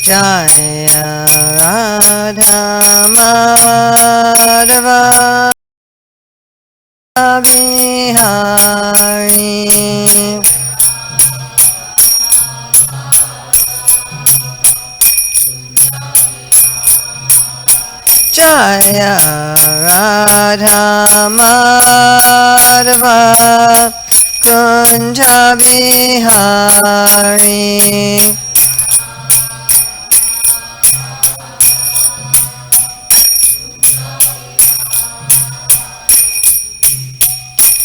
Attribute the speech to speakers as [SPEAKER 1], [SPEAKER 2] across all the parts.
[SPEAKER 1] Jaya Radha Madhava Bihari Jaya Radha Madhava Kunja Bihari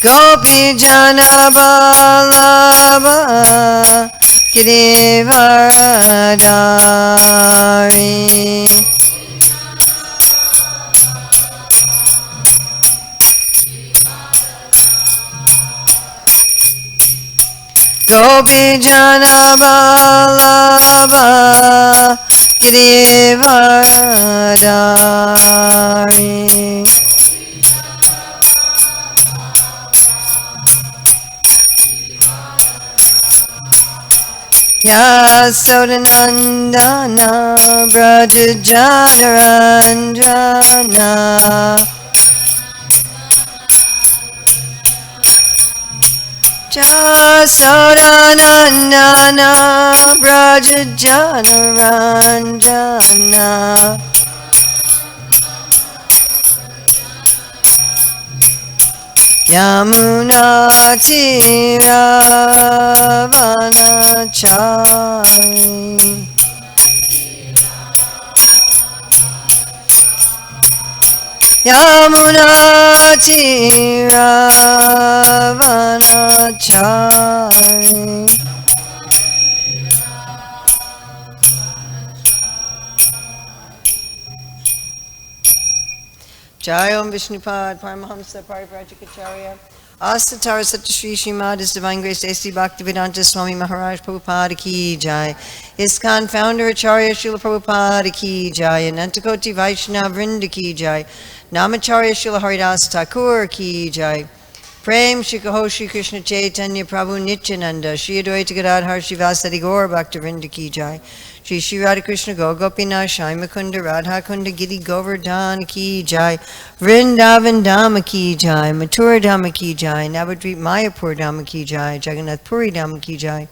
[SPEAKER 1] Gopi Jana Vallabha Girivaradari Gopi Jana Vallabha Girivaradari Yasodanandana Brajajanaranjana Yasodanandana Brajajanaranjana Yamuna Tiravanachari Yamuna Tiravanachari Jai Om Vishnupad Paramahamsa Parivrajikacharya Asatara Satyashri Srimad His Divine Grace A.C. Bhaktivedanta Swami Maharaj Prabhupada Ki Jai ISKCON Founder Acharya Srila Prabhupada Ki Jai Anantakoti Vaishnava Vrinda Ki Jai Namacharya Srila Haridas Thakur Ki Jai Prem Shri Kaho Shri Krishna Chaitanya Prabhu Nityananda Shri Advaita Gadadhar Shivasadi Gaur Bhakta Vrinda Ki Jai Shri Shri Radha Krishna Go Gopinath Shai Mukunda Radha Kunda Giri Govardhan Ki Jai Vrindavan Dhama Ki Jai Mathura Dhama Ki Jai Navadvip Mayapur Dhama Ki Jai Jagannath Puri Dhama Ki Jai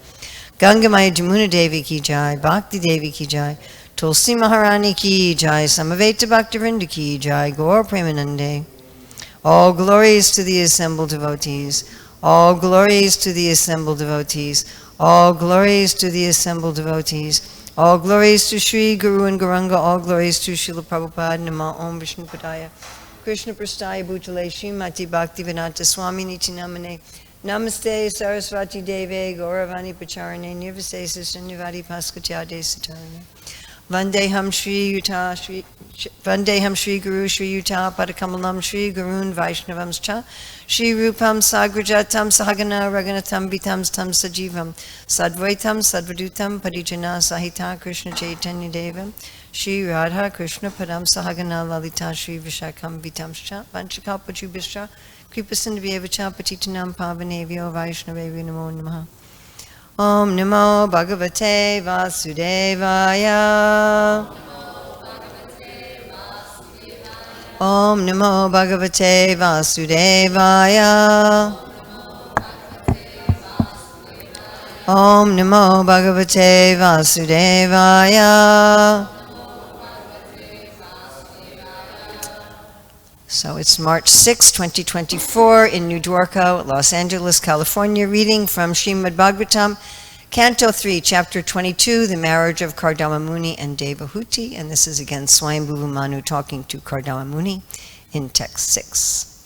[SPEAKER 1] Ganga Maya Jamuna Devi Ki Jai Bhakti Devi Ki Jai Tulsi Maharani Ki Jai Samaveta Bhakta Vrinda Ki Jai Gaur Premanande All glories to the assembled devotees. All glories to the assembled devotees. All glories to the assembled devotees. All glories to Sri Guru and Gauranga. All glories to Srila Prabhupada. Nama Om Vishnu Padaya. Krishna Prastaya Bhutale Srimati Bhaktivedanta Swami Niti Namane. Namaste Saraswati Deve Gauravani Pacharane Nirvase Sanyavadi Paskatyade Satarane. Vandeham Shri Yuta Shri Vandeham Shri Guru Shri Yuta Padakamalam Shri Gurun Vaishnavams Cha Shri Rupam Sagrajatam Sahagana Raganatam Vitam Tam Sajivam Sadvaitam Sadvadutam Padijana Sahita Krishna Chaitanya Devam Shri Radha Krishna Padam Sahagana Lalita Shri Vishakam Vitam Cha Vanchakalpachubhischa Kripasindhavyevacha Patitanam Pavanevyo Vaishnavevyo Namo Namaha Om Namo Bhagavate Vasudevaya Om Namo Bhagavate Vasudevaya Om Namo Bhagavate Vasudevaya So it's March 6, 2024 in New Dwarka, Los Angeles, California, reading from Srimad Bhagavatam, Canto 3, Chapter 22, The Marriage of Kardama Muni and Devahuti, and this is again Swayambhuva Manu talking to Kardama Muni in text 6.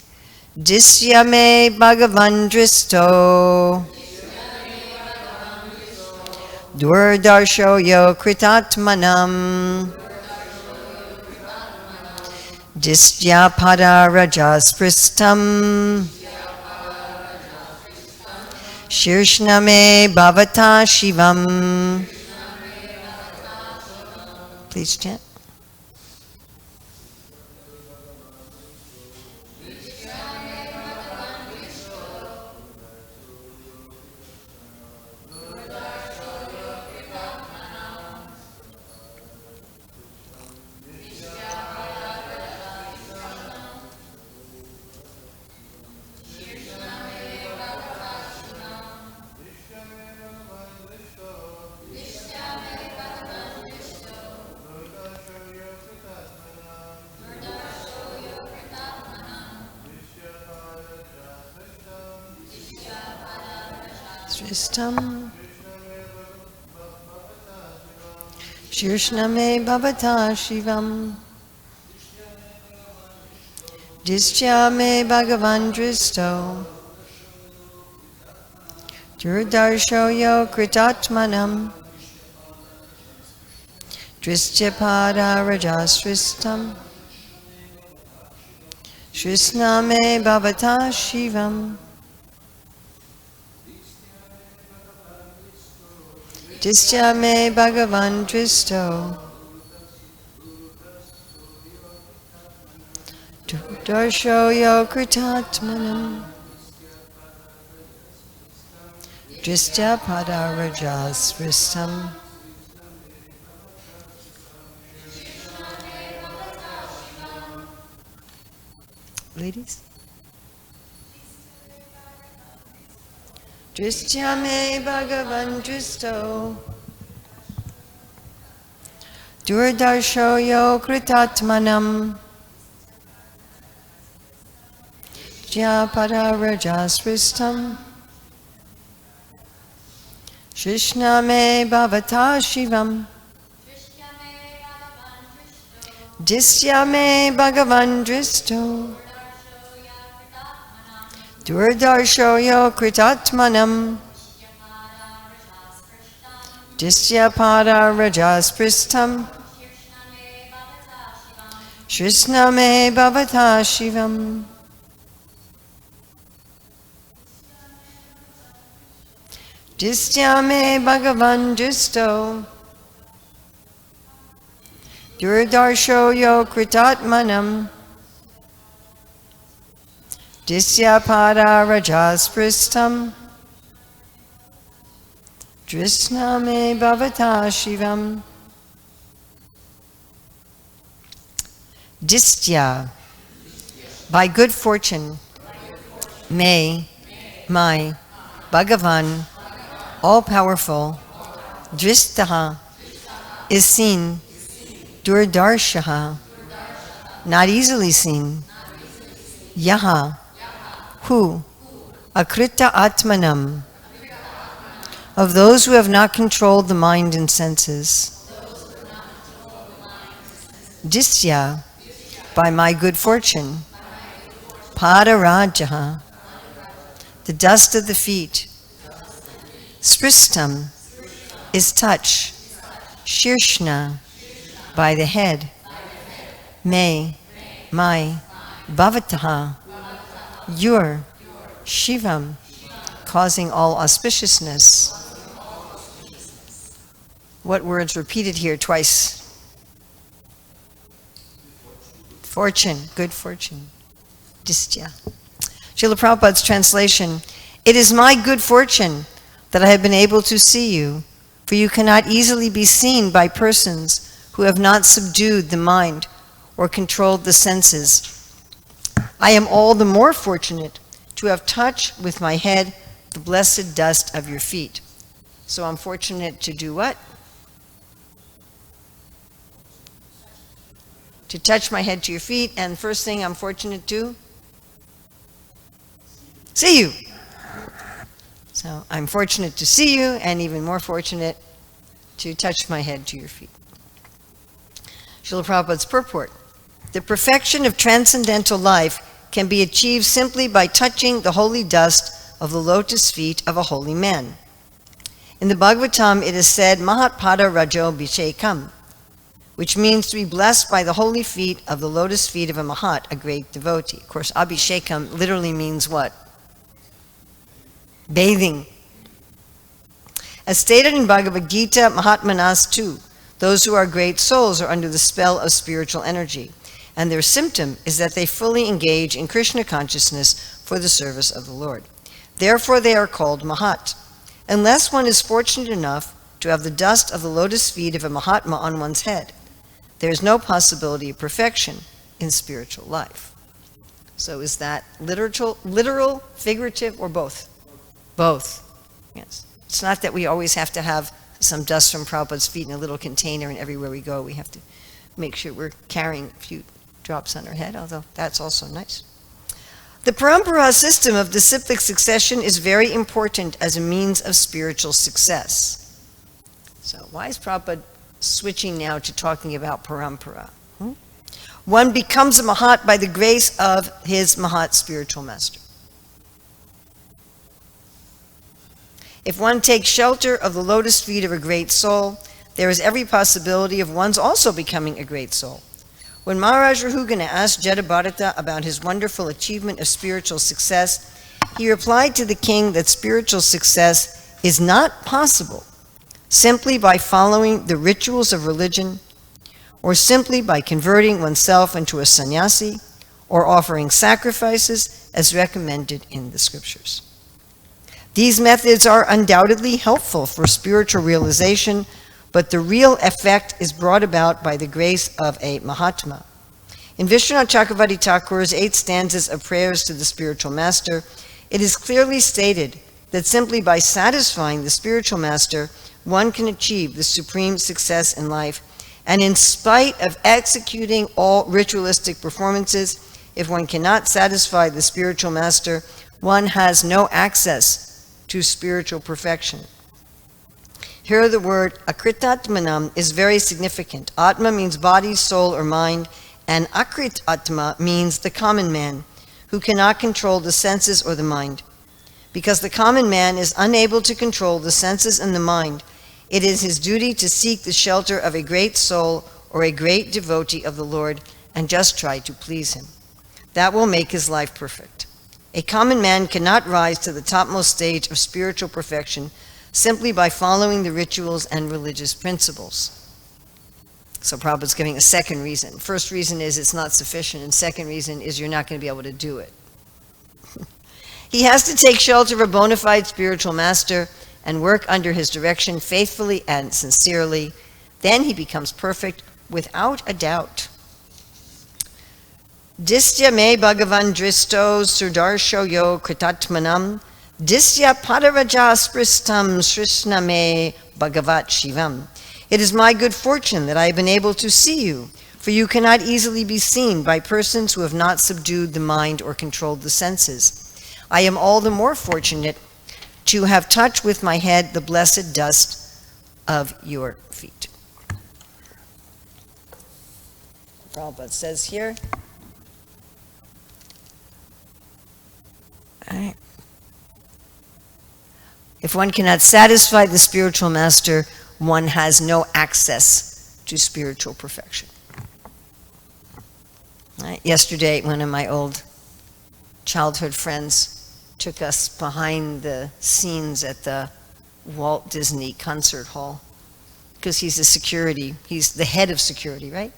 [SPEAKER 1] Disyame Bhagavandristo Durdarsho Yo Kritatmanam Disyapada Rajaspristam Shirshname Bhavata Shivam. Please chant. Sristam Shirshname Bhavata Shivam Disyame Bhagavan Dristo Durdarsho Yo Kritatmanam Dristyapada Rajasristam Shrisname Bhavata Shivam Disyame Bhagavan Dristo Darsho Yo Kritatmanam Dristya Pada Rajas Vristam Ladies? Dristyame Bhagavan Dristo Durdarsho Yo Kritatmanam Jyapada Rajas Vristam Shishname Bhavata Shivam Disyame Bhagavan Dristo Durdarsho Yo Kritatmanam Disyapada Rajas Pristam Shrisname Bhavata Shivam Disyame Bhagavan Dristo Durdarsho Yo Kritatmanam Disyapada Rajas Pristam Drisname Bhavata Shivam Distya, by good fortune, may my Bhagavan, all-powerful, Dristaha, is seen, Durdarshaha, not easily seen, Yaha, who, Akrita Atmanam, of those who have not controlled the mind and senses, Disya, by my good fortune, Padarajaha, the dust of the feet, Spristam, is touch, Shirshna, by the head, may, my, Bhavataha, your, Shivam, causing all auspiciousness. What words repeated here twice? Fortune, good fortune. Distya. Srila Prabhupada's translation, it is my good fortune that I have been able to see you, for you cannot easily be seen by persons who have not subdued the mind or controlled the senses. I am all the more fortunate to have touched with my head the blessed dust of your feet. So I'm fortunate to do what? To touch my head to your feet, and first thing I'm fortunate to see you. So I'm fortunate to see you, and even more fortunate to touch my head to your feet. Srila Prabhupada's purport. The perfection of transcendental life can be achieved simply by touching the holy dust of the lotus feet of a holy man. In the Bhagavatam it is said, Mahatpada Rajo Bhishekam, which means to be blessed by the holy feet of the lotus feet of a Mahat, a great devotee. Of course, Abhishekam literally means what? Bathing. As stated in Bhagavad Gita, Mahatmanas too, those who are great souls are under the spell of spiritual energy, and their symptom is that they fully engage in Krishna consciousness for the service of the Lord. Therefore they are called Mahat. Unless one is fortunate enough to have the dust of the lotus feet of a Mahatma on one's head, there is no possibility of perfection in spiritual life. So is that literal, figurative, or both? Both. Yes. It's not that we always have to have some dust from Prabhupada's feet in a little container, and everywhere we go we have to make sure we're carrying a few drops on our head, although that's also nice. The parampara system of disciplic succession is very important as a means of spiritual success. So why is Prabhupada switching now to talking about parampara? One becomes a Mahat by the grace of his Mahat spiritual master. If one takes shelter of the lotus feet of a great soul, there is every possibility of one's also becoming a great soul. When Maharaj Rahugana asked Jadabharata about his wonderful achievement of spiritual success, he replied to the king that spiritual success is not possible simply by following the rituals of religion, or simply by converting oneself into a sannyasi, or offering sacrifices as recommended in the scriptures. These methods are undoubtedly helpful for spiritual realization, but the real effect is brought about by the grace of a Mahatma. In Vishwanath Chakravarti Thakur's 8 stanzas of prayers to the spiritual master, it is clearly stated that simply by satisfying the spiritual master, one can achieve the supreme success in life. And in spite of executing all ritualistic performances, if one cannot satisfy the spiritual master, one has no access to spiritual perfection. Here the word akritatmanam is very significant. Atma means body, soul, or mind, and akrit atma means the common man, who cannot control the senses or the mind. Because the common man is unable to control the senses and the mind, it is his duty to seek the shelter of a great soul or a great devotee of the Lord and just try to please him. That will make his life perfect. A common man cannot rise to the topmost stage of spiritual perfection simply by following the rituals and religious principles. So Prabhupada's giving a second reason. First reason is it's not sufficient, and second reason is you're not going to be able to do it. He has to take shelter of a bona fide spiritual master and work under his direction faithfully and sincerely. Then he becomes perfect without a doubt. Distya me bhagavan dristo surdarsho yo kritatmanam disya padaraja spristam srishna me bhagavat shivam. It is my good fortune that I have been able to see you, for you cannot easily be seen by persons who have not subdued the mind or controlled the senses. I am all the more fortunate to have touched with my head the blessed dust of your feet. Prabhupada says here, all right, if one cannot satisfy the spiritual master, one has no access to spiritual perfection. Right? Yesterday, one of my old childhood friends took us behind the scenes at the Walt Disney Concert Hall, because he's the head of security, right?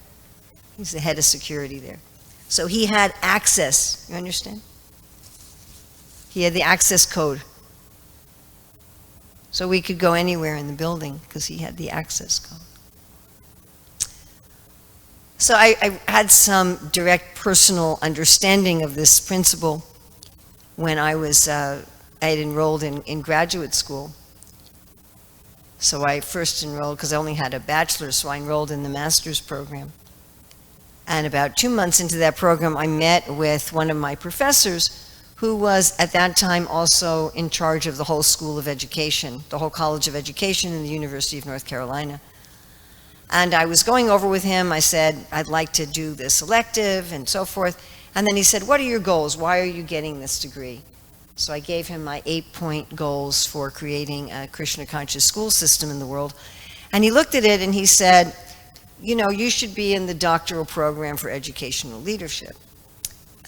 [SPEAKER 1] He's the head of security there. So he had access, you understand? He had the access code. So we could go anywhere in the building because he had the access code. So I had some direct personal understanding of this principle when I had enrolled in graduate school. So I first enrolled, because I only had a bachelor's, so I enrolled in the master's program. And about 2 months into that program, I met with one of my professors who was at that time also in charge of the whole School of Education, the whole College of Education in the University of North Carolina. And I was going over with him, I said, I'd like to do this elective and so forth. And then he said, what are your goals? Why are you getting this degree? So I gave him my 8-point goals for creating a Krishna conscious school system in the world. And he looked at it and he said, you know, you should be in the doctoral program for educational leadership.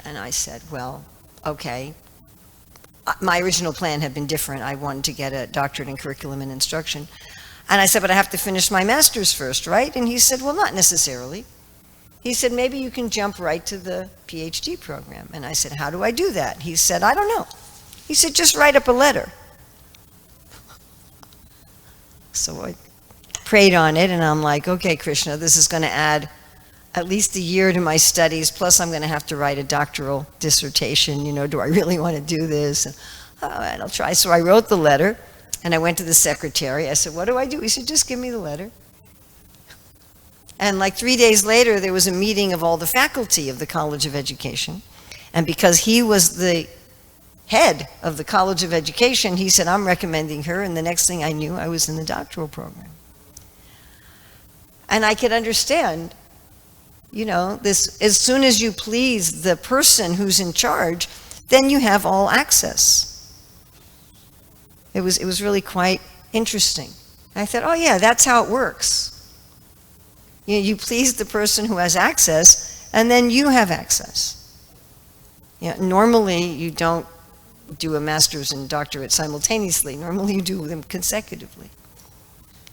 [SPEAKER 1] And I said, well, okay. My original plan had been different. I wanted to get a doctorate in curriculum and instruction. And I said, but I have to finish my master's first, right? And he said, well, not necessarily. He said, maybe you can jump right to the PhD program. And I said, how do I do that? He said, I don't know. He said, just write up a letter. So I prayed on it, and I'm like, okay, Krishna, this is going to add at least a year to my studies, plus I'm going to have to write a doctoral dissertation. You know, do I really want to do this? And, all right, I'll try. So I wrote the letter, and I went to the secretary. I said, what do I do? He said, just give me the letter. And like 3 days later, there was a meeting of all the faculty of the College of Education. And because he was the head of the College of Education, he said, I'm recommending her, and the next thing I knew, I was in the doctoral program. And I could understand, you know, this, as soon as you please the person who's in charge, then you have all access. It was really quite interesting. I thought, oh yeah, that's how it works. You know, you please the person who has access, and then you have access. You know, normally you don't do a master's and doctorate simultaneously. Normally you do them consecutively.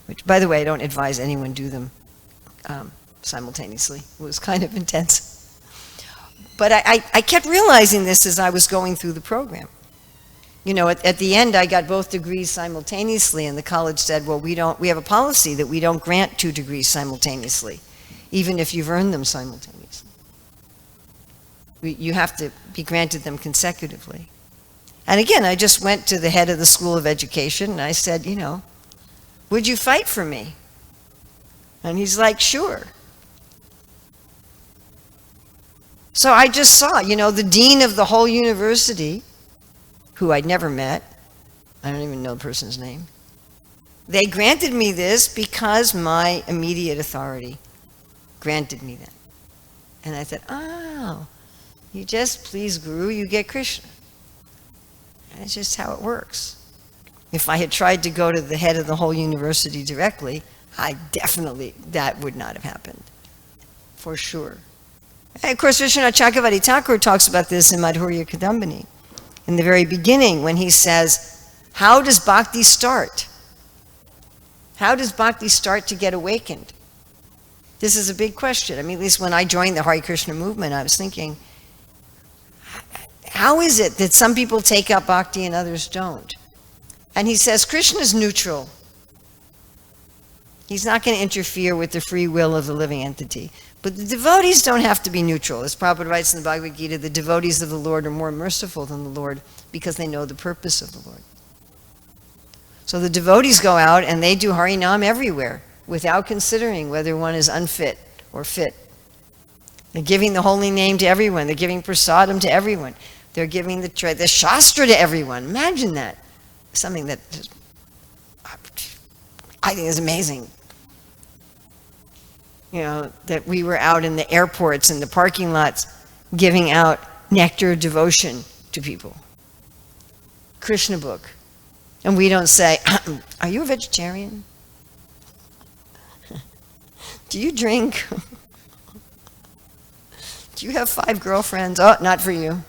[SPEAKER 1] Which, by the way, I don't advise anyone do them simultaneously. It was kind of intense. But I kept realizing this as I was going through the program. You know, at the end, I got both degrees simultaneously, and the college said, well, we have a policy that we don't grant 2 degrees simultaneously, even if you've earned them simultaneously. You have to be granted them consecutively. And again, I just went to the head of the School of Education, and I said, you know, would you fight for me? And he's like, sure. So I just saw, you know, the dean of the whole university, who I'd never met, I don't even know the person's name, they granted me this because my immediate authority granted me that. And I said, oh, you just please Guru, you get Krishna. That's just how it works. If I had tried to go to the head of the whole university directly, that would not have happened, for sure. And of course, Vishwanath Chakravarti Thakur talks about this in Madhurya Kadambini, in the very beginning, when he says, how does bhakti start? How does bhakti start to get awakened? This is a big question. I mean, at least when I joined the Hare Krishna movement, I was thinking, how is it that some people take up bhakti and others don't? And he says, Krishna is neutral. He's not going to interfere with the free will of the living entity. But the devotees don't have to be neutral. As Prabhupada writes in the Bhagavad Gita, the devotees of the Lord are more merciful than the Lord because they know the purpose of the Lord. So the devotees go out and they do Harinam everywhere without considering whether one is unfit or fit. They're giving the holy name to everyone. They're giving prasadam to everyone. They're giving the shastra to everyone. Imagine that. Something that I think is amazing. You know, that we were out in the airports and the parking lots giving out nectar devotion to people. Krishna book. And we don't say, are you a vegetarian? Do you drink? Do you have 5 girlfriends? Oh, not for you.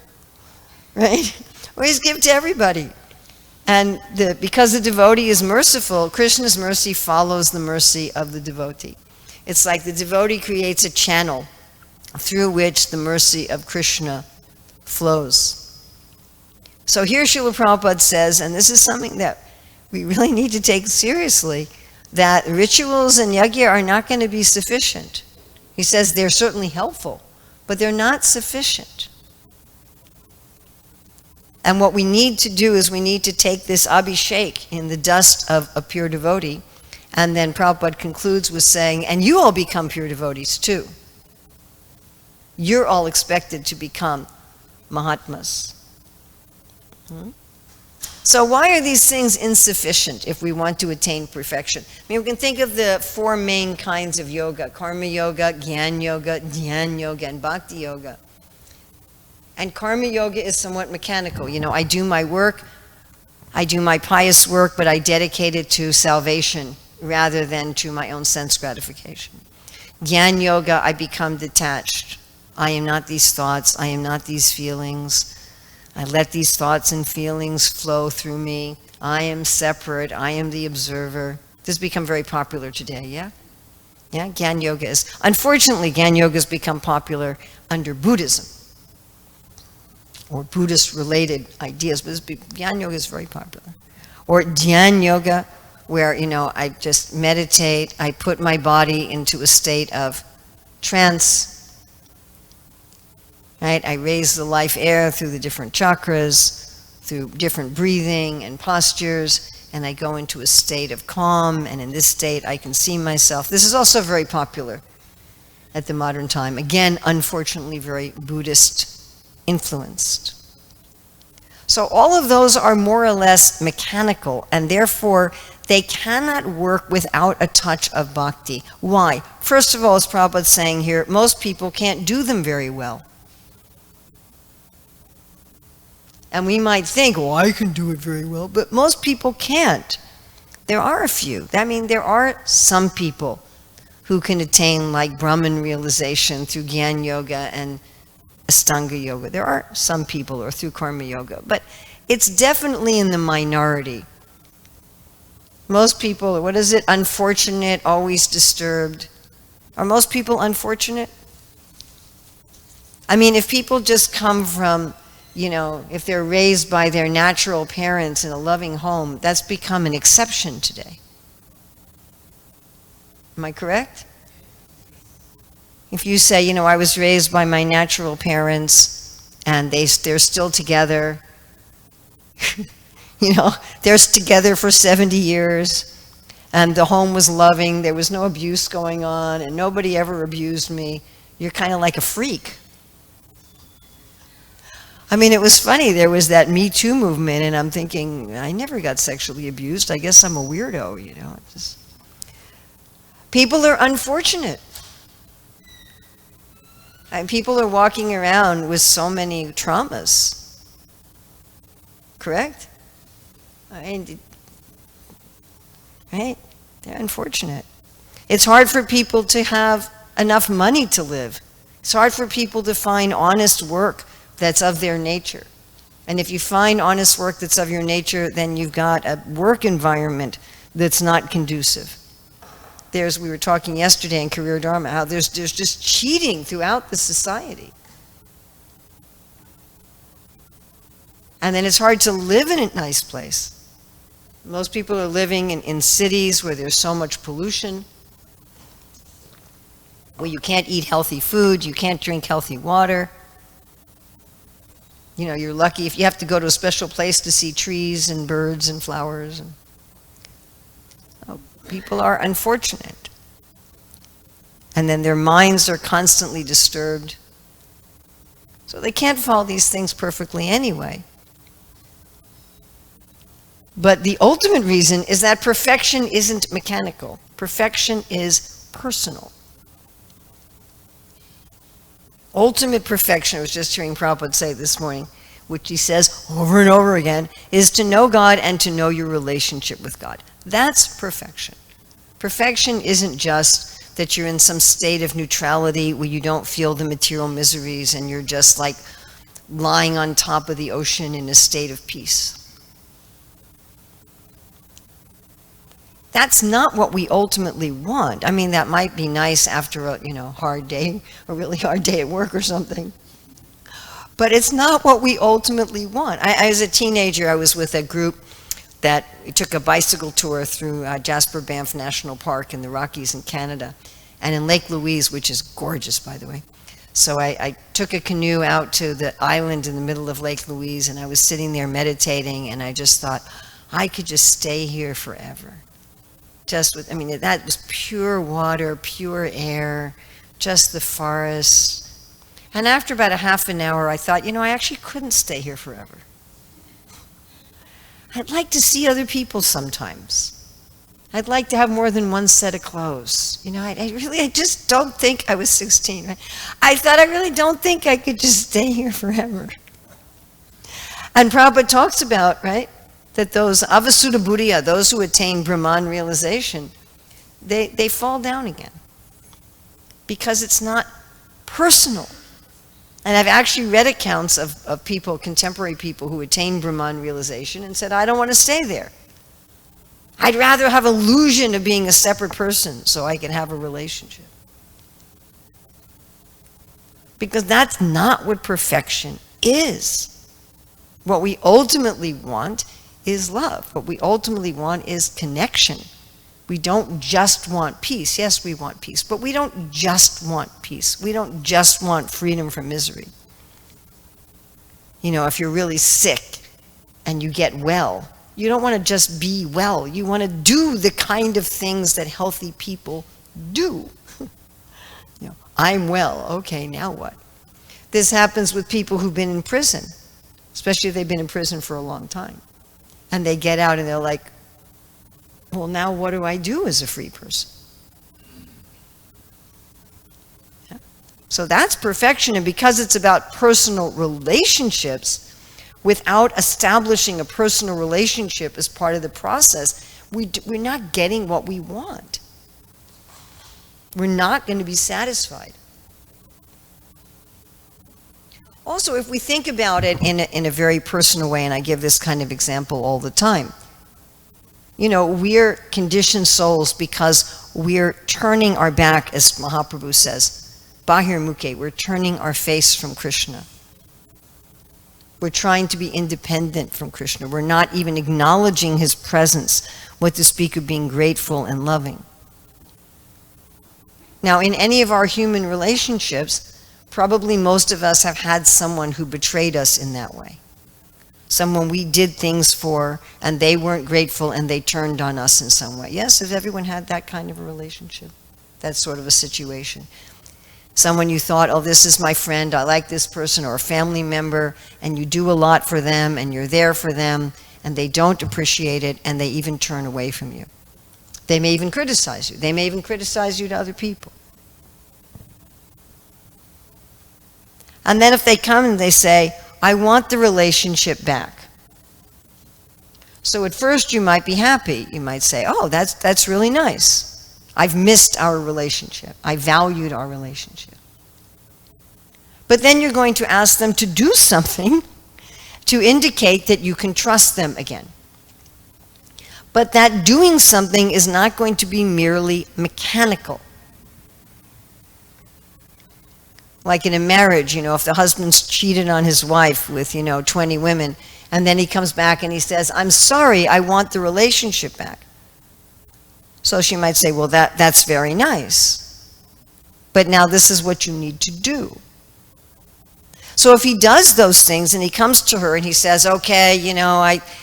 [SPEAKER 1] Right? We just give to everybody. And because the devotee is merciful, Krishna's mercy follows the mercy of the devotee. It's like the devotee creates a channel through which the mercy of Krishna flows. So here Srila Prabhupada says, and this is something that we really need to take seriously, that rituals and yajna are not going to be sufficient. He says they're certainly helpful, but they're not sufficient. And what we need to do is we need to take this abhishek in the dust of a pure devotee. And then Prabhupada concludes with saying, and you all become pure devotees too. You're all expected to become Mahatmas. So why are these things insufficient if we want to attain perfection? I mean, we can think of the 4 main kinds of yoga: karma yoga, jnana yoga, dhyan yoga, and bhakti yoga. And karma yoga is somewhat mechanical. You know, I do my work, I do my pious work, but I dedicate it to salvation rather than to my own sense gratification. Jnana yoga, I become detached. I am not these thoughts, I am not these feelings. I let these thoughts and feelings flow through me. I am separate, I am the observer. This has become very popular today, yeah? Yeah, Jnana yoga is. Unfortunately, Jnana yoga has become popular under Buddhism or Buddhist-related ideas, but Jnana yoga is very popular. Or Dhyan yoga, where, you know, I just meditate, I put my body into a state of trance, right? I raise the life air through the different chakras, through different breathing and postures, and I go into a state of calm, and in this state I can see myself. This is also very popular at the modern time. Again, unfortunately, very Buddhist influenced. So all of those are more or less mechanical, and therefore they cannot work without a touch of bhakti. Why? First of all, as Prabhupada's saying here, most people can't do them very well. And we might think, well, I can do it very well, but most people can't. There are a few. I mean, there are some people who can attain like Brahman realization through Gyan Yoga and Astanga Yoga. There are some people, or through Karma Yoga, but it's definitely in the minority. Most people, what is it? Unfortunate, always disturbed. Are most people unfortunate? I mean, if people just come from, you know, if they're raised by their natural parents in a loving home, that's become an exception today. Am I correct? If you say, you know, I was raised by my natural parents and they're still together, you know, they're together for 70 years and the home was loving, there was no abuse going on and nobody ever abused me, you're kind of like a freak. I mean, it was funny, there was that Me Too movement and I'm thinking, I never got sexually abused, I guess I'm a weirdo, you know. People are unfortunate. And people are walking around with so many traumas. Correct? I mean, right? They're unfortunate. It's hard for people to have enough money to live. It's hard for people to find honest work that's of their nature. And if you find honest work that's of your nature, then you've got a work environment that's not conducive. We were talking yesterday in Career Dharma, how there's just cheating throughout the society. And then it's hard to live in a nice place. Most people are living in cities where there's so much pollution, where you can't eat healthy food, you can't drink healthy water. You know, you're lucky if you have to go to a special place to see trees and birds and flowers. People are unfortunate. And then their minds are constantly disturbed. So they can't follow these things perfectly anyway. But the ultimate reason is that perfection isn't mechanical. Perfection is personal. Ultimate perfection, I was just hearing Prabhupada say this morning, which he says over and over again, is to know God and to know your relationship with God. That's perfection. Perfection isn't just that you're in some state of neutrality where you don't feel the material miseries and you're just like lying on top of the ocean in a state of peace. That's not what we ultimately want. I mean, that might be nice after a hard day, a really hard day at work or something. But it's not what we ultimately want. As a teenager, I was with a group that took a bicycle tour through Jasper Banff National Park in the Rockies in Canada, and in Lake Louise, which is gorgeous, by the way. So I took a canoe out to the island in the middle of Lake Louise, and I was sitting there meditating, and I just thought, I could just stay here forever. That was pure water, pure air, just the forest. And after about a half an hour, I thought, I actually couldn't stay here forever. I'd like to see other people sometimes. I'd like to have more than one set of clothes. I just don't think I was 16. Right? I thought, I really don't think I could just stay here forever. And Prabhupada talks about, right, that those avasuddha buddhiya, those who attain Brahman realization, they fall down again because it's not personal. And I've actually read accounts of people, contemporary people who attained Brahman realization and said, I don't want to stay there. I'd rather have illusion of being a separate person so I can have a relationship. Because that's not what perfection is. What we ultimately want is love. What we ultimately want is connection. We don't just want peace. Yes, we want peace, but we don't just want peace. We don't just want freedom from misery. If you're really sick and you get well, you don't want to just be well. You want to do the kind of things that healthy people do. I'm well. Okay, now what? This happens with people who've been in prison, especially if they've been in prison for a long time. And they get out and they're like, well, now what do I do as a free person? Yeah. So that's perfection, and because it's about personal relationships, without establishing a personal relationship as part of the process, we're not getting what we want. We're not going to be satisfied. Also, if we think about it in a very personal way, and I give this kind of example all the time, you know, we're conditioned souls because we're turning our back, as Mahaprabhu says, Bahir Mukhe, we're turning our face from Krishna. We're trying to be independent from Krishna. We're not even acknowledging his presence, what to speak of being grateful and loving. Now, in any of our human relationships, probably most of us have had someone who betrayed us in that way. Someone we did things for, and they weren't grateful, and they turned on us in some way. Yes, has everyone had that kind of a relationship? That sort of a situation. Someone you thought, oh, this is my friend, I like this person, or a family member, and you do a lot for them, and you're there for them, and they don't appreciate it, and they even turn away from you. They may even criticize you. They may even criticize you to other people. And then if they come and they say, I want the relationship back. So at first you might be happy. You might say, oh, that's really nice. I've missed our relationship. I valued our relationship. But then you're going to ask them to do something to indicate that you can trust them again. But that doing something is not going to be merely mechanical. Like in a marriage, you know, if the husband's cheated on his wife with, 20 women, and then he comes back and he says, I'm sorry, I want the relationship back. So she might say, well, that's very nice. But now this is what you need to do. So if he does those things and he comes to her and he says, okay,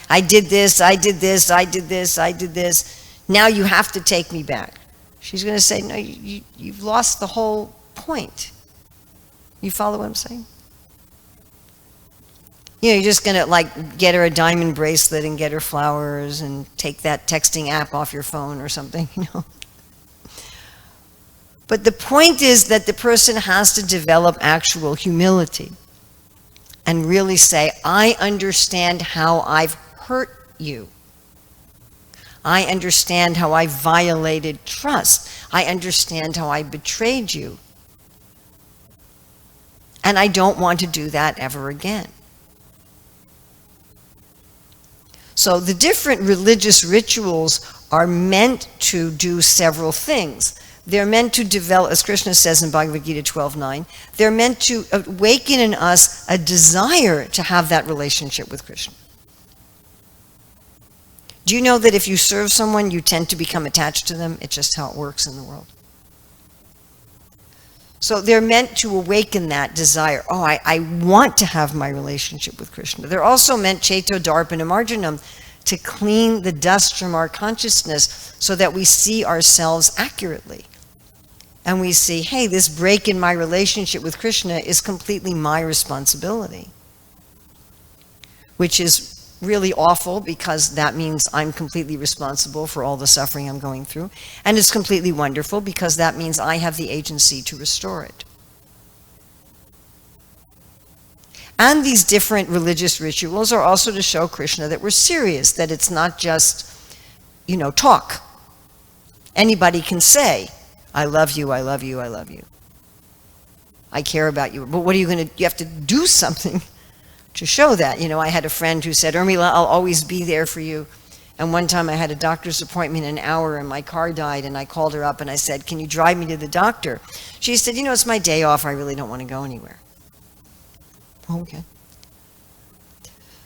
[SPEAKER 1] I did this, I did this, I did this, I did this, now you have to take me back. She's going to say, no, you've lost the whole point. You follow what I'm saying? You're just going to get her a diamond bracelet and get her flowers and take that texting app off your phone or something, But the point is that the person has to develop actual humility and really say, I understand how I've hurt you. I understand how I violated trust. I understand how I betrayed you. And I don't want to do that ever again. So the different religious rituals are meant to do several things. They're meant to develop, as Krishna says in Bhagavad Gita 12:9, they're meant to awaken in us a desire to have that relationship with Krishna. Do you know that if you serve someone, you tend to become attached to them? It's just how it works in the world. So they're meant to awaken that desire. Oh, I want to have my relationship with Krishna. They're also meant, Cheto Darpana Marjanam, to clean the dust from our consciousness so that we see ourselves accurately. And we see, hey, this break in my relationship with Krishna is completely my responsibility. Which is really awful because that means I'm completely responsible for all the suffering I'm going through. And it's completely wonderful because that means I have the agency to restore it. And these different religious rituals are also to show Krishna that we're serious, that it's not just, talk. Anybody can say, I love you, I love you, I love you. I care about you. But what are you going to, you have to do something to show that. I had a friend who said, Urmila, I'll always be there for you. And one time I had a doctor's appointment in an hour and my car died and I called her up and I said, can you drive me to the doctor? She said, it's my day off. I really don't want to go anywhere. Okay.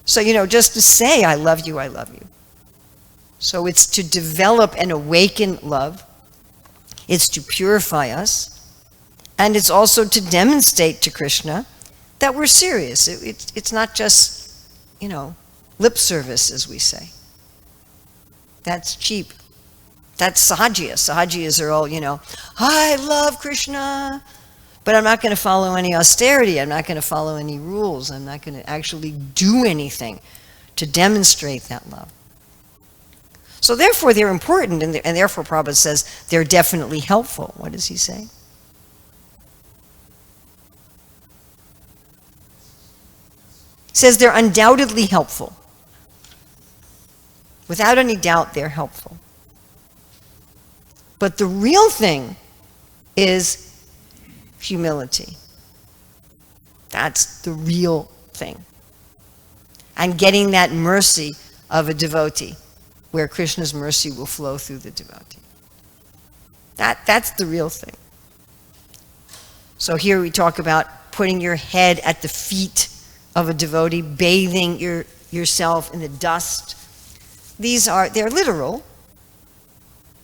[SPEAKER 1] So, just to say, I love you, I love you. So it's to develop and awaken love. It's to purify us. And it's also to demonstrate to Krishna that we're serious. It's not just, lip service, as we say. That's cheap. That's sahajiyas. Sahajiyas are all, I love Krishna. But I'm not going to follow any austerity. I'm not going to follow any rules. I'm not going to actually do anything to demonstrate that love. So therefore, they're important, and therefore Prabhupada says they're definitely helpful. What does he say? He says they're undoubtedly helpful. Without any doubt, they're helpful. But the real thing is humility. That's the real thing. And getting that mercy of a devotee, where Krishna's mercy will flow through the devotee. That's the real thing. So here we talk about putting your head at the feet of a devotee, bathing yourself in the dust. They're literal.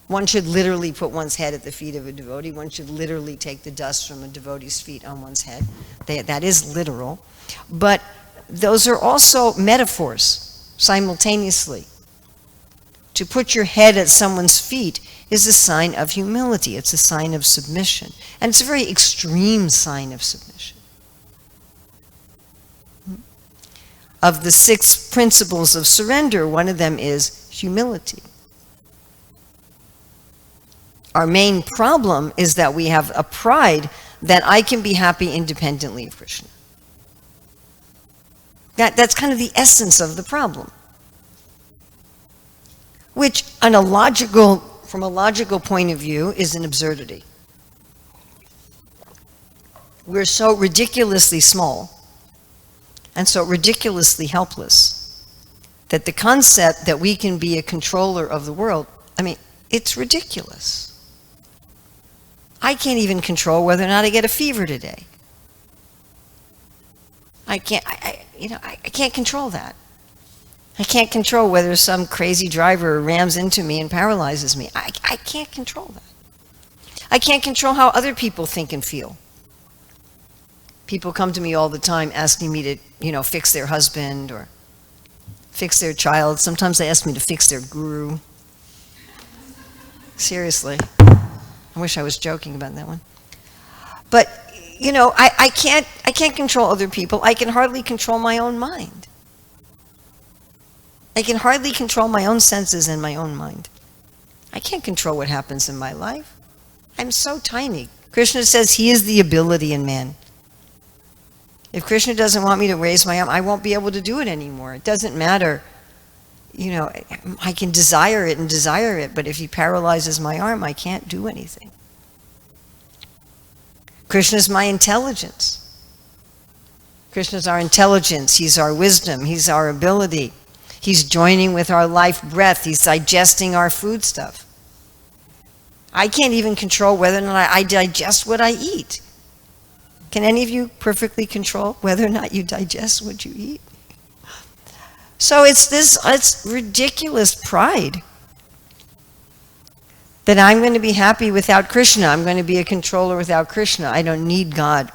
[SPEAKER 1] One should literally put one's head at the feet of a devotee. One should literally take the dust from a devotee's feet on one's head. That is literal. But those are also metaphors simultaneously. To put your head at someone's feet is a sign of humility. It's a sign of submission. And it's a very extreme sign of submission. Of the 6 principles of surrender, one of them is humility. Our main problem is that we have a pride that I can be happy independently of Krishna. That's kind of the essence of the problem. Which, from a logical point of view, is an absurdity. We're so ridiculously small and so ridiculously helpless that the concept that we can be a controller of the world, it's ridiculous. I can't even control whether or not I get a fever today. I can't control that. I can't control whether some crazy driver rams into me and paralyzes me. I can't control that. I can't control how other people think and feel. People come to me all the time asking me to, fix their husband or fix their child. Sometimes they ask me to fix their guru. Seriously. I wish I was joking about that one. But, I can't control other people. I can hardly control my own mind. I can hardly control my own senses and my own mind. I can't control what happens in my life. I'm so tiny. Krishna says he is the ability in man. If Krishna doesn't want me to raise my arm, I won't be able to do it anymore. It doesn't matter. I can desire it, but if he paralyzes my arm, I can't do anything. Krishna's my intelligence. Krishna's our intelligence. He's our wisdom. He's our ability. He's joining with our life breath. He's digesting our food stuff. I can't even control whether or not I digest what I eat. Can any of you perfectly control whether or not you digest what you eat? So it's ridiculous pride that I'm going to be happy without Krishna. I'm going to be a controller without Krishna. I don't need God.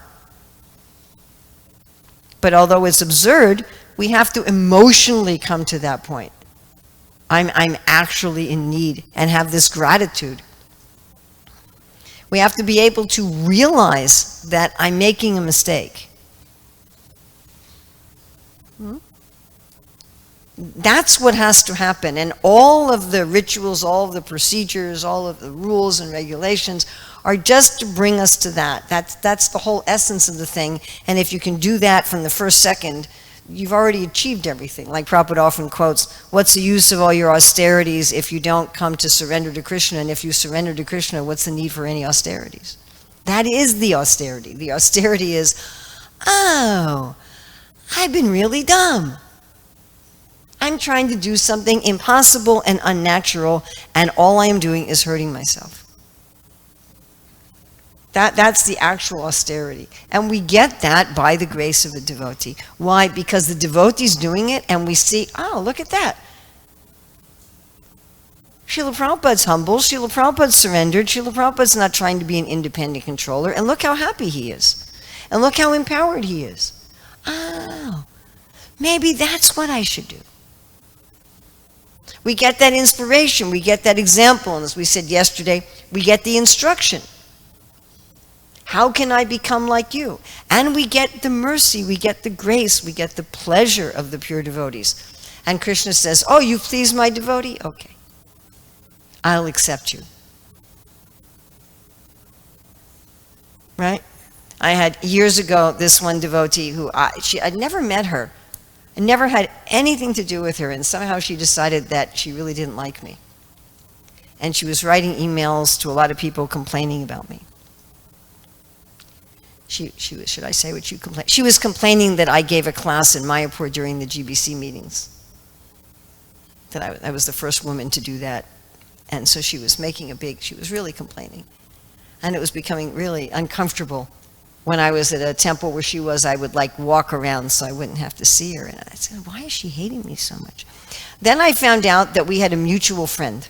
[SPEAKER 1] But although it's absurd, we have to emotionally come to that point. I'm actually in need and have this gratitude. We have to be able to realize that I'm making a mistake. That's what has to happen. And all of the rituals, all of the procedures, all of the rules and regulations are just to bring us to that. That's the whole essence of the thing. And if you can do that from the first second, you've already achieved everything. Like Prabhupada often quotes, what's the use of all your austerities if you don't come to surrender to Krishna? And if you surrender to Krishna, what's the need for any austerities? That is the austerity. The austerity is, oh, I've been really dumb. I'm trying to do something impossible and unnatural, and all I am doing is hurting myself. That's the actual austerity. And we get that by the grace of a devotee. Why? Because the devotee's doing it, and we see, oh, look at that. Srila Prabhupada's humble, Srila Prabhupada's surrendered, Srila Prabhupada's not trying to be an independent controller, and look how happy he is. And look how empowered he is. Oh, maybe that's what I should do. We get that inspiration, we get that example, and as we said yesterday, we get the instruction. How can I become like you? And we get the mercy, we get the grace, we get the pleasure of the pure devotees. And Krishna says, oh, you please my devotee? Okay. I'll accept you. Right? I had years ago this one devotee who I'd never met her. I never had anything to do with her, and somehow she decided that she really didn't like me. And she was writing emails to a lot of people complaining about me. She was, should I say what you complained? She was complaining that I gave a class in Mayapur during the GBC meetings. That I was the first woman to do that. And so she was making she was really complaining. And it was becoming really uncomfortable. When I was at a temple where she was, I would like walk around so I wouldn't have to see her. And I said, why is she hating me so much? Then I found out that we had a mutual friend.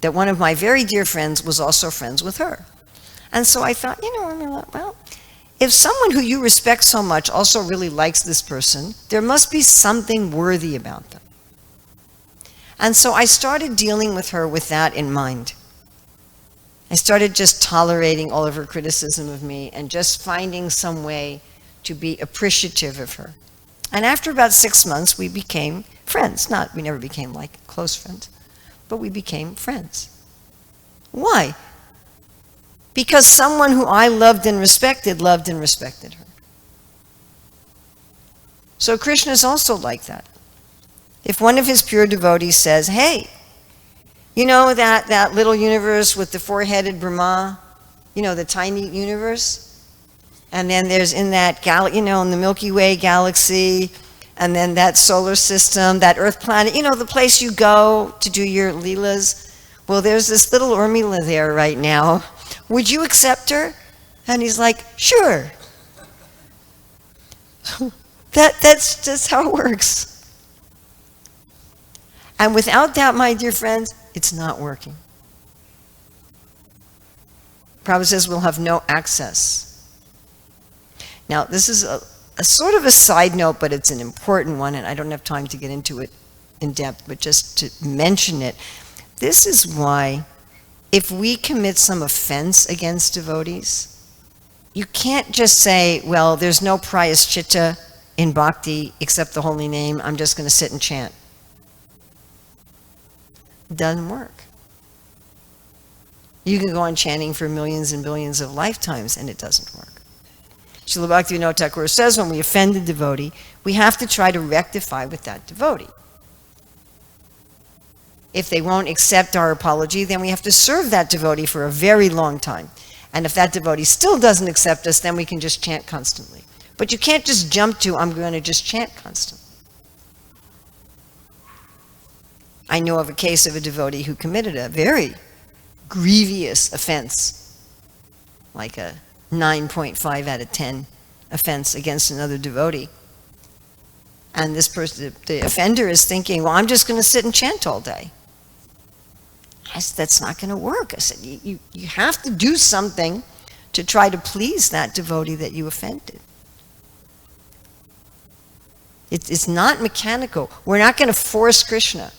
[SPEAKER 1] That one of my very dear friends was also friends with her. And so I thought, Urmila, well, if someone who you respect so much also really likes this person, there must be something worthy about them. And so I started dealing with her with that in mind. I started just tolerating all of her criticism of me and just finding some way to be appreciative of her. And after about 6 months, we became friends. We never became like close friends, but we became friends. Why? Because someone who I loved and respected her. So Krishna is also like that. If one of his pure devotees says, hey, you know that little universe with the four-headed Brahma, the tiny universe? And then there's in that in the Milky Way galaxy, and then that solar system, that Earth planet, the place you go to do your leelas. Well, there's this little Urmila there right now. Would you accept her? And he's like, sure. That's just how it works. And without that, my dear friends, it's not working. Prabhupada says we'll have no access. Now, this is a sort of a side note, but it's an important one, and I don't have time to get into it in depth, but just to mention it. This is why, if we commit some offense against devotees, you can't just say, well, there's no prayaschita in bhakti except the holy name, I'm just going to sit and chant. It doesn't work. You can go on chanting for millions and billions of lifetimes, and it doesn't work. Srila Bhaktivinoda Thakur says when we offend a devotee, we have to try to rectify with that devotee. If they won't accept our apology, then we have to serve that devotee for a very long time. And if that devotee still doesn't accept us, then we can just chant constantly. But you can't just jump to, I'm going to just chant constantly. I know of a case of a devotee who committed a very grievous offense, like a 9.5 out of 10 offense against another devotee. And this person, the offender, is thinking, well, I'm just going to sit and chant all day. I said, that's not going to work. I said, you have to do something to try to please that devotee that you offended. It's not mechanical. We're not going to force Krishna.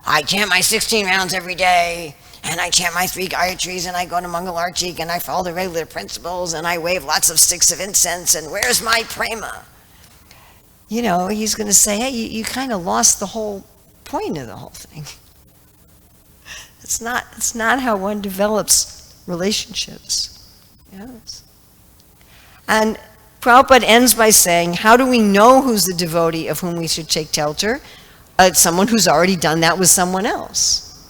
[SPEAKER 1] I chant my 16 rounds every day, and I chant my 3 Gayatris, and I go to Mangalarchik, and I follow the regular principles, and I wave lots of sticks of incense, and where's my prema? He's going to say, hey, you kind of lost the whole point of the whole thing. It's not how one develops relationships. Yes. And Prabhupada ends by saying, how do we know who's the devotee of whom we should take shelter? Someone who's already done that with someone else.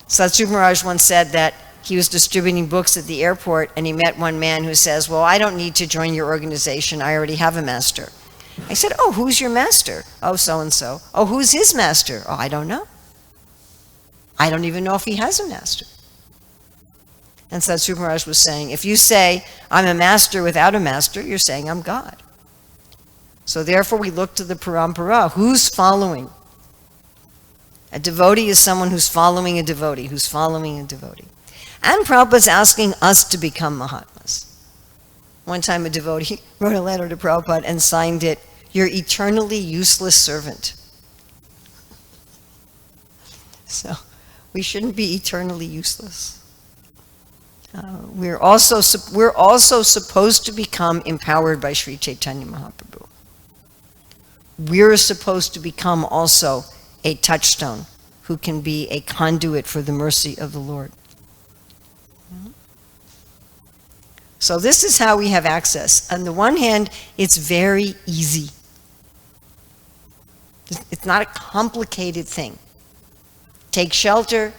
[SPEAKER 1] Satsrupa Maharaj once said that he was distributing books at the airport, and he met one man who says, well, I don't need to join your organization. I already have a master. I said, oh, who's your master? Oh, so-and-so. Oh, who's his master? Oh, I don't know. I don't even know if he has a master. And Satsrupa Maharaj was saying, if you say, I'm a master without a master, you're saying I'm God. So therefore we look to the parampara. Who's following? A devotee is someone who's following a devotee, who's following a devotee. And Prabhupada's asking us to become Mahatmas. One time a devotee wrote a letter to Prabhupada and signed it, your eternally useless servant. So we shouldn't be eternally useless. We're also supposed to become empowered by Sri Chaitanya Mahaprabhu. We're supposed to become also a touchstone who can be a conduit for the mercy of the Lord. So this is how we have access. On the one hand, it's very easy. It's not a complicated thing. Take shelter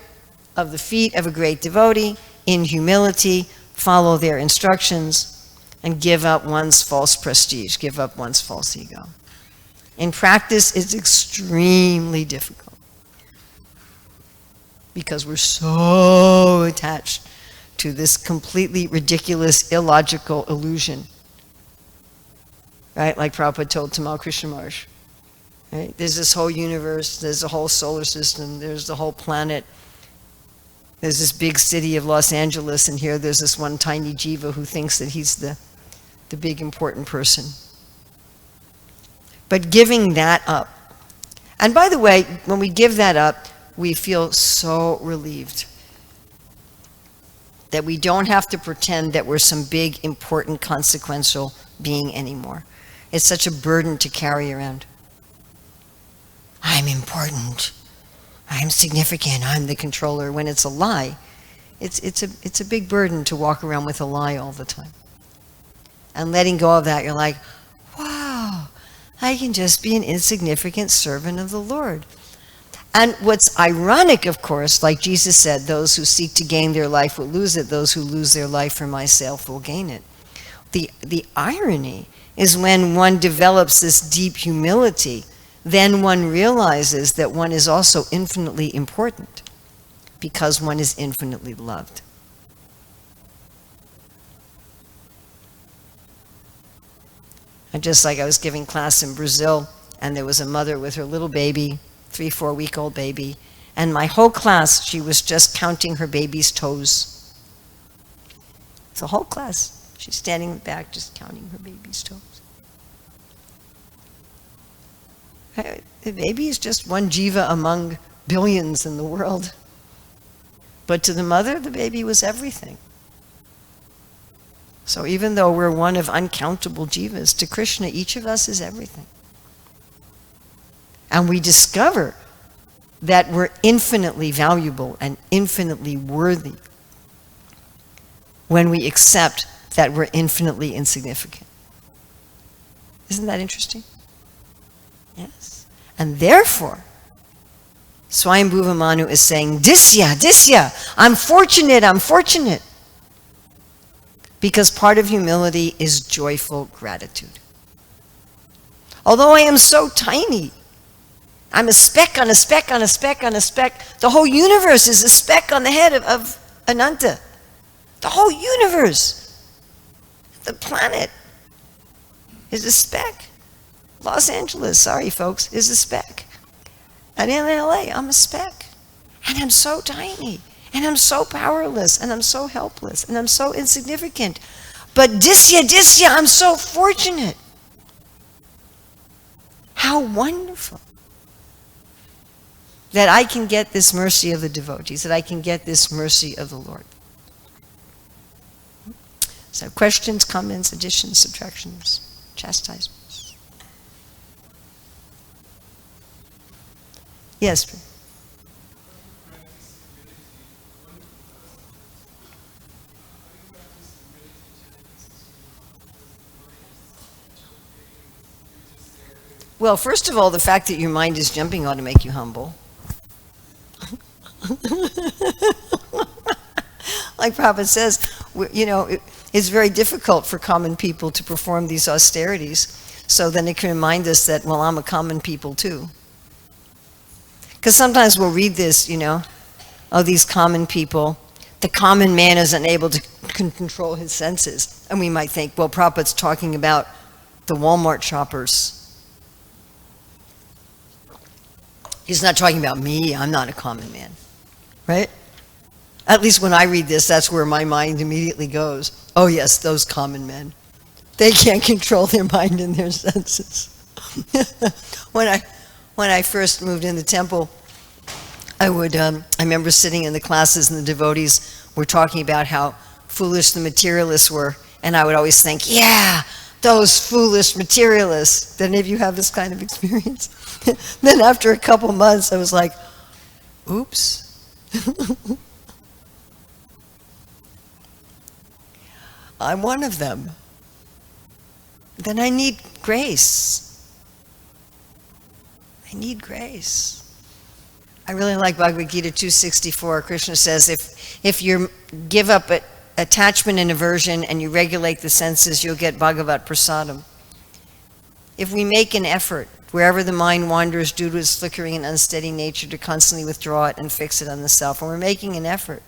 [SPEAKER 1] of the feet of a great devotee in humility, follow their instructions, and give up one's false prestige, give up one's false ego. In practice, it's extremely difficult because we're so attached to this completely ridiculous, illogical illusion. Right? Like Prabhupada told Tamal Krishna Maharaj. Right? There's this whole universe, there's a whole solar system, there's the whole planet. There's this big city of Los Angeles, and here there's this one tiny jiva who thinks that he's the big important person. But giving that up. And by the way, when we give that up, we feel so relieved that we don't have to pretend that we're some big, important, consequential being anymore. It's such a burden to carry around. I'm important. I'm significant. I'm the controller. When it's a lie, it's a big burden to walk around with a lie all the time. And letting go of that, you're like, wow, I can just be an insignificant servant of the Lord. And what's ironic, of course, like Jesus said, those who seek to gain their life will lose it. Those who lose their life for myself will gain it. The irony is when one develops this deep humility, then one realizes that one is also infinitely important because one is infinitely loved. And just like I was giving class in Brazil, and there was a mother with her little baby, 3-4-week-old baby, and my whole class, she was just counting her baby's toes. The whole class, she's standing in the back just counting her baby's toes. The baby is just one jiva among billions in the world. But to the mother, the baby was everything. So even though we're one of uncountable jivas, to Krishna, each of us is everything. And we discover that we're infinitely valuable and infinitely worthy when we accept that we're infinitely insignificant. Isn't that interesting? Yes. And therefore, Swayambhuva Manu is saying, Disya, Disya, I'm fortunate. Because part of humility is joyful gratitude. Although I am so tiny, I'm a speck on a speck on a speck on a speck. The whole universe is a speck on the head of Ananta. The whole universe, the planet, is a speck. Los Angeles, sorry folks, is a speck. And in LA, I'm a speck. And I'm so tiny. And I'm so powerless. And I'm so helpless. And I'm so insignificant. But Disya, I'm so fortunate. How wonderful that I can get this mercy of the devotees, that I can get this mercy of the Lord. So questions, comments, additions, subtractions, chastisements. Yes. Well, first of all, the fact that your mind is jumping ought to make you humble. Like Prabhupada says, it's very difficult for common people to perform these austerities. So then it can remind us that, well, I'm a common people too. Because sometimes we'll read this, these common people, the common man is unable to control his senses. And we might think, well, Prabhupada's talking about the Walmart shoppers. He's not talking about me, I'm not a common man, right? At least when I read this, that's where my mind immediately goes. Oh yes, those common men. They can't control their mind and their senses. When I first moved in the temple, I remember sitting in the classes and the devotees were talking about how foolish the materialists were. And I would always think, yeah, those foolish materialists. Did any of you have this kind of experience? Then after a couple months, I was like, oops. I'm one of them. Then I need grace. I need grace. I really like Bhagavad Gita 264. Krishna says, if you give up attachment and aversion and you regulate the senses, you'll get Bhagavat Prasadam. If we make an effort, wherever the mind wanders due to its flickering and unsteady nature, to constantly withdraw it and fix it on the self, and we're making an effort,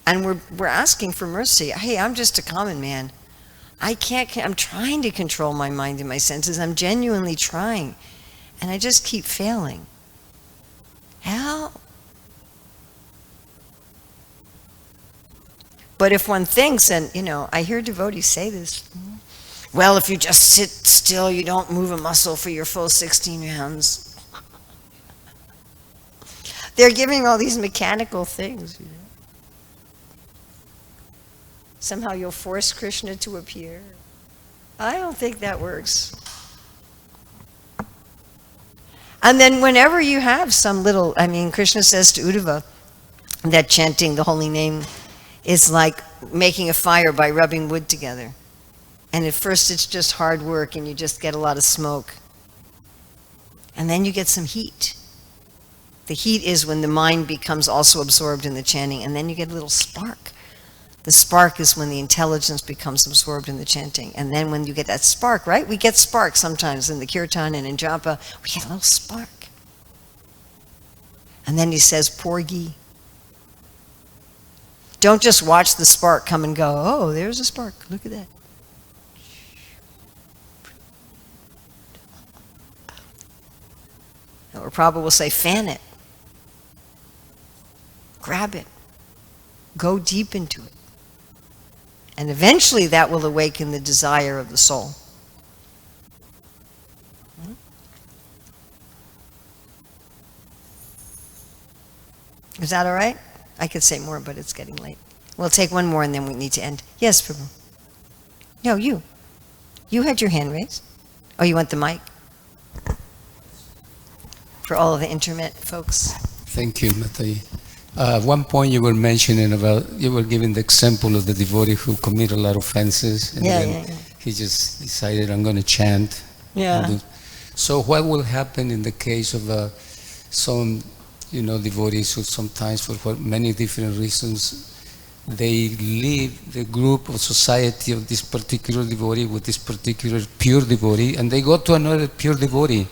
[SPEAKER 1] and we're asking for mercy. Hey, I'm just a common man. I'm trying to control my mind and my senses. I'm genuinely trying, and I just keep failing. Help. But if one thinks, and I hear devotees say this, well, if you just sit still, you don't move a muscle for your full 16 rounds. They're giving all these mechanical things. Somehow you'll force Krishna to appear. I don't think that works. And then whenever you have some little, Krishna says to Uddhava that chanting the holy name is like making a fire by rubbing wood together. And at first it's just hard work and you just get a lot of smoke. And then you get some heat. The heat is when the mind becomes also absorbed in the chanting, and then you get a little spark. The spark is when the intelligence becomes absorbed in the chanting. And then when you get that spark, right? We get sparks sometimes in the kirtan and in japa. We get a little spark. And then he says, porgi. Don't just watch the spark come and go. Oh, there's a spark. Look at that. Or Prabhupada will say, fan it. Grab it. Go deep into it. And eventually that will awaken the desire of the soul. Is that all right? I could say more, but it's getting late. We'll take one more and then we need to end. Yes, Prabhu. No, you. You had your hand raised. Oh, you want the mic? For all of the internet folks.
[SPEAKER 2] Thank you, Mataji. At one point you were mentioning about, you were giving the example of the devotee who committed a lot of offenses, and then he just decided, I'm going to chant.
[SPEAKER 1] Yeah.
[SPEAKER 2] So what will happen in the case of some, devotees who sometimes, for many different reasons, they leave the group or society of this particular devotee with this particular pure devotee, and they go to another pure devotee,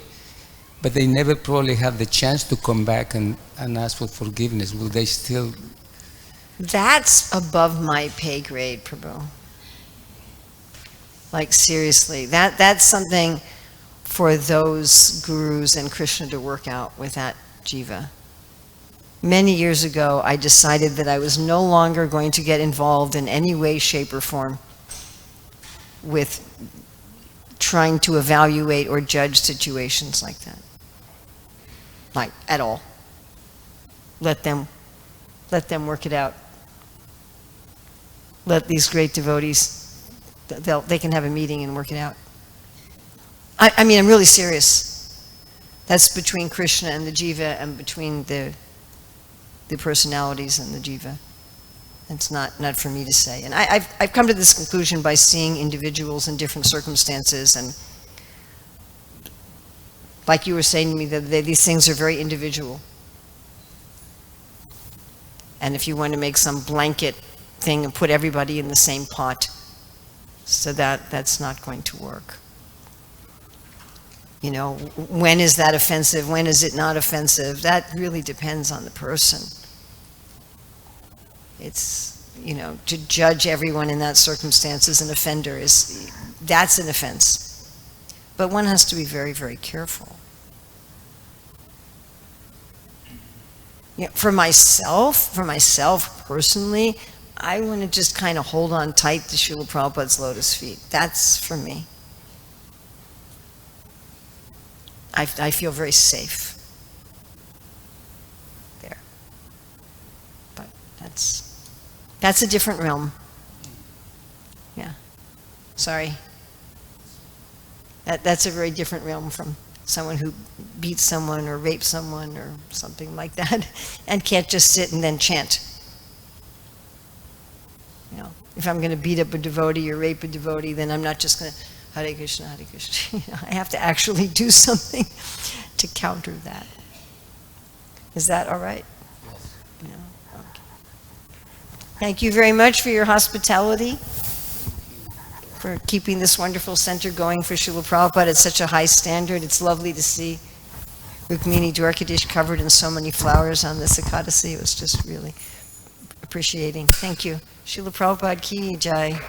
[SPEAKER 2] but they never probably have the chance to come back and ask for forgiveness. Will they still?
[SPEAKER 1] That's above my pay grade, Prabhu. Like seriously, that's something for those gurus and Krishna to work out with that jiva. Many years ago, I decided that I was no longer going to get involved in any way, shape, or form with trying to evaluate or judge situations like that. Like, at all. Let them work it out. Let these great devotees, they can have a meeting and work it out. I'm really serious. That's between Krishna and the jiva, and between the personalities and the jiva. It's not for me to say. And I've come to this conclusion by seeing individuals in different circumstances, and like you were saying to me the other day, these things are very individual. And if you want to make some blanket thing and put everybody in the same pot, so that's not going to work. When is that offensive? When is it not offensive? That really depends on the person. It's, to judge everyone in that circumstance as an offender that's an offense. But one has to be very, very careful. For myself personally, I want to just kind of hold on tight to Srila Prabhupada's lotus feet. That's for me. I feel very safe there. But That's a different realm. Yeah. Sorry. That's a very different realm from someone who beats someone or rapes someone or something like that and can't just sit and then chant. You know, if I'm going to beat up a devotee or rape a devotee, then I'm not just going to Hare Krishna, Hare Krishna. You know, I have to actually do something to counter that. Is that all right?
[SPEAKER 2] Yes.
[SPEAKER 1] Yeah. Okay. Thank you very much for your hospitality, for keeping this wonderful center going for Srila Prabhupada at such a high standard. It's lovely to see Rukmini Dwarkadish covered in so many flowers on this Ekadasi. It was just really appreciating. Thank you. Srila Prabhupada Ki Jai.